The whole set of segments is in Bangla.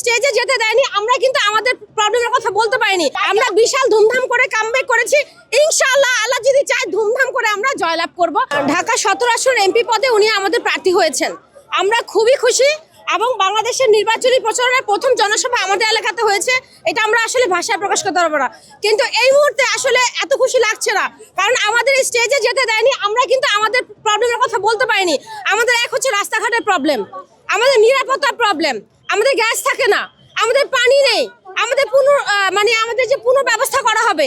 স্টেজে যেতে দেয়নি, আমরা কিন্তু আমাদের প্রবলেমের কথা বলতে পারিনি। আমরা বিশাল ধুমধাম করে কামব্যাক করেছি। ইনশাআল্লাহ আল্লাহ যদি চায় ধুমধাম করে আমরা জয়লাভ করব। ঢাকা 17 আসন এমপি পদে উনি আমাদের প্রার্থী হয়েছেন, আমরা খুবই খুশি। এবং বাংলাদেশের নির্বাচনী প্রচারণার প্রথম জনসভা আমাদের এলাকাতে হয়েছে, এটা আমরা আসলে ভাষায় প্রকাশ করতে পারবো না। কিন্তু এই মুহূর্তে আসলে এত খুশি লাগছে না, কারণ আমাদের স্টেজে যেতে দেয়নি। আমরা কিন্তু আমাদের প্রবলেমের কথা বলতে পারিনি। আমাদের এক হচ্ছে রাস্তাঘাটের প্রবলেম, আমাদের নিরাপত্তার প্রবলেম, আমাদের গ্যাস থাকে না, আমাদের পানি নেই, আমাদের আমাদের যে পুনর্ব্যবস্থা করা হবে,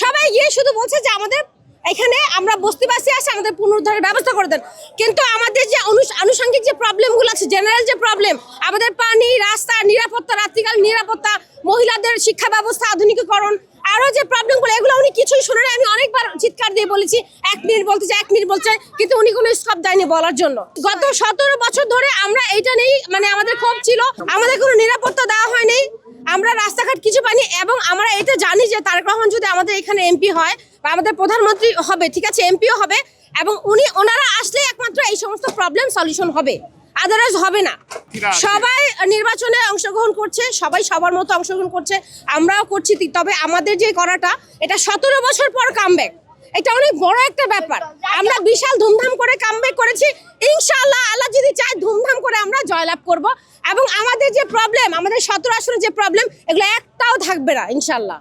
সবাই গিয়ে শুধু বলছে যে আমাদের এখানে আমরা বস্তিবাসী আছে, আমাদের পুনরুদ্ধারের ব্যবস্থা করে দেন। কিন্তু আমাদের যে আনুষঙ্গিক যে প্রবলেমগুলো আছে, জেনারেল যে প্রবলেম, আমাদের পানি, রাস্তা, নিরাপত্তা, রাত্রিকাল নিরাপত্তা, মহিলাদের শিক্ষা ব্যবস্থা আধুনিকীকরণ, আরো যে প্রবলেমগুলো, এগুলো উনি কিছুই শুনে না। আমি অনেকবার চিৎকার দিয়ে বলেছি 1 মিনিট বলতেছে, 1 মিনিট বলছে, কিন্তু উনি কোনো স্কোপ দেয়নি বলার জন্য। গত 17 বছর ধরে আমরা এইটা নেই, আমাদের ক্ষোভ ছিল, আমাদের কোনো নিরাপত্তা দেওয়া হয়নি, আমরা রাস্তাঘাট কিছু পাইনি। এবং আমরা এটা জানি যে তারেক রহমান যদি আমাদের এখানে এমপি হয় বা আমাদের প্রধানমন্ত্রী হবে, ঠিক আছে, এমপিও হবে, এবং ওনারা আসলে একমাত্র এই সমস্ত প্রবলেম সলিউশন হবে, আদারওয়াইজ হবে না। সবাই নির্বাচনে অংশগ্রহণ করছে, সবাই সবার মতো অংশগ্রহণ করছে, আমরাও করছি। তবে আমাদের যে করাটা, এটা 17 বছর পর কামব্যাক, এটা অনেক বড় একটা ব্যাপার। আমরা বিশাল ধুমধাম করে কামব্যাক করেছি। ইনশাআল্লাহ আল্লাহ যদি চায় ধুমধাম করে আমরা জয়লাভ করব। এবং আমাদের যে প্রবলেম, আমাদের 17 আসনের যে প্রবলেম, এগুলো একটাও থাকবে না ইনশাআল্লাহ।